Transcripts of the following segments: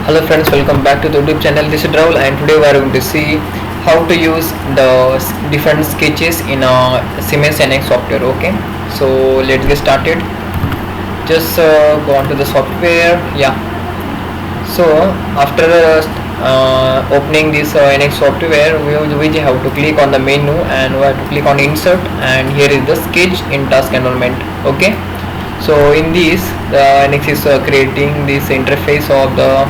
Hello friends, welcome back to the YouTube channel. This is Raul and today we are going to see how to use the different sketches in a Siemens NX software. Okay, so let's get started. Just go on to the software. Yeah, so after opening this NX software, we have to click on the menu and we have to click on insert, and here is the sketch in task environment. Okay, so in this the NX is creating this interface of the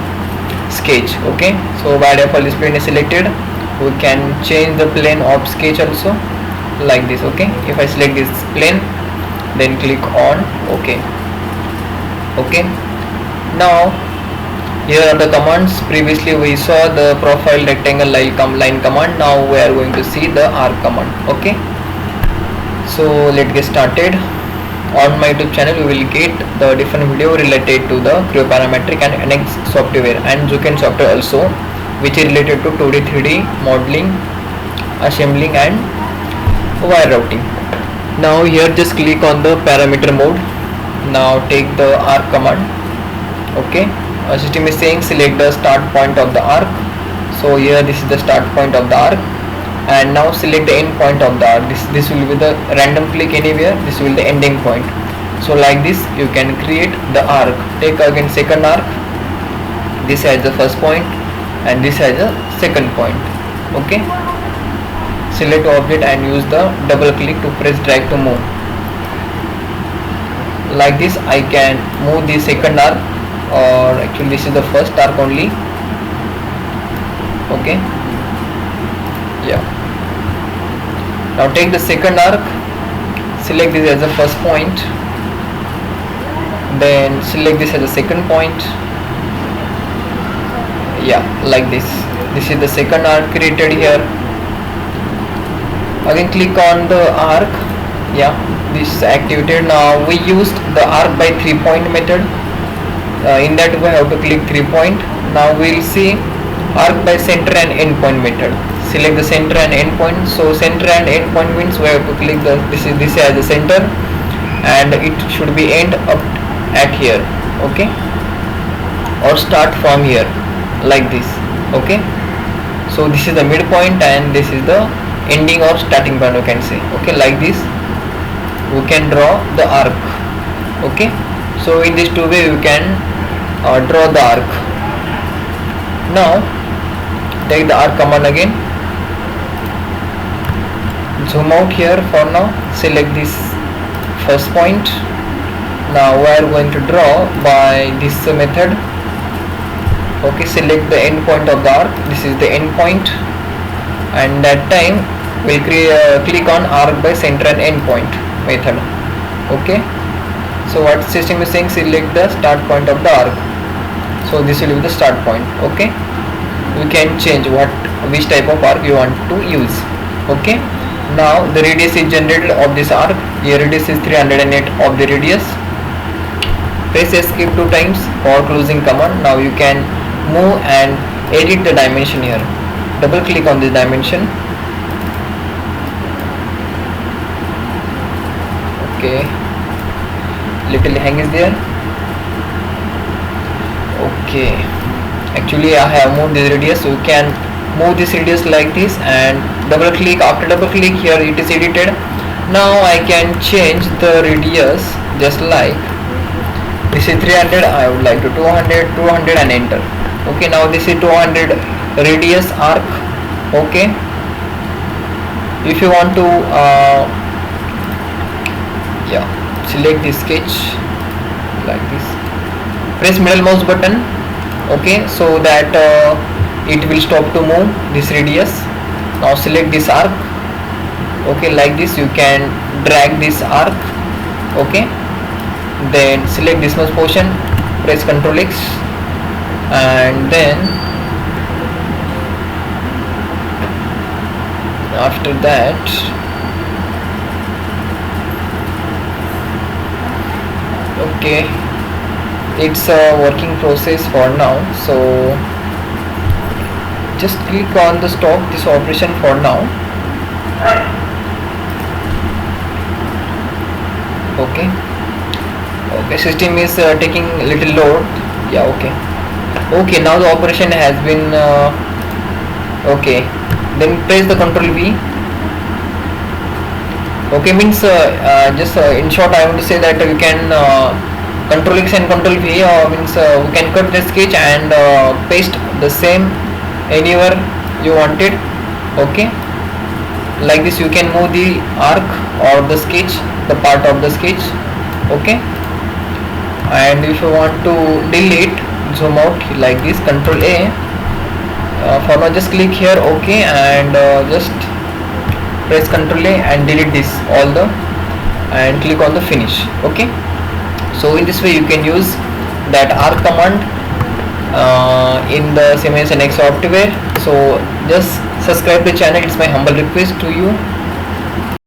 sketch. Okay, so by default this plane is selected. We can change the plane of sketch also like this. Okay, if I select this plane, then click on OK. Okay, now here are the commands. Previously we saw the profile, rectangle, line command. Now we are going to see the arc command. Okay, so let's get started. On my YouTube channel we will get the different video related to the Creo parametric and NX software and Zuken software also, which is related to 2D 3D modeling, assembling and wire routing. Now here just click on the parameter mode. Now take the arc command. Okay, system is saying select the start point of the arc. So here this is the start point of the arc, and now select the end point of the arc. This will be the random click anywhere. This will be the ending point. So like this you can create the arc. Take again second arc. This has the first point and this has a second point. Okay, select object and use the double click to press drag to move. Like this I can move the second arc, or actually this is the first arc only. Okay, yeah. Now take the second arc, select this as the first point, then select this as the second point. Yeah, like this. This is the second arc created here. Again click on the arc. Yeah, this is activated. Now we used the arc by 3-point method. In that we have to click 3 point. Now we will see arc by center and end point method. Select the center and end point. So center and end point means we have to click this as the center and it should be end up at here. Okay, or start from here like this. Okay, so this is the midpoint and this is the ending or starting point, you can say. Okay, like this we can draw the arc. Okay, so in this two way we can draw the arc. Now take the arc command again, zoom out here for now, select this first point. Now we are going to draw by this method. Okay, select the end point of the arc. This is the end point, and that time we'll click on arc by center and end point method. Okay, so what system is saying, select the start point of the arc. So this will be the start point. Okay, we can change which type of arc you want to use. Okay, now the radius is generated of this arc. Here radius is 308 of the radius. Press escape 2 times for closing command. Now you can move and edit the dimension here. Double click on this dimension. Okay, little hang is there. Okay, actually I have moved this radius, so you can move this radius like this and double click. After double click here it is edited. Now I can change the radius just like this is 300, I would like to 200 and enter. Okay, now this is 200 radius arc. Okay, if you want to yeah, select this sketch like this, press middle mouse button. Okay, so that it will stop to move this radius. Now select this arc. Okay, like this you can drag this arc. Okay, then select this much portion, press Ctrl X, and then after that okay, it's a working process for now, so just click on the stop this operation for now. Okay, system is taking little load. Yeah, okay, Okay, now the operation has been okay. Then press the Control V. Okay, means just in short I want to say that we can Control X and Control V means we can cut the sketch and paste the same anywhere you wanted. Okay, like this you can move the arc or the sketch, the part of the sketch. Okay, and if you want to delete, zoom out like this, Control A. For now just click here, okay, and just press Ctrl A and delete this all the, and click on the finish. Okay, so in this way you can use that R command in the Siemens NX software. So just subscribe the channel, it's my humble request to you.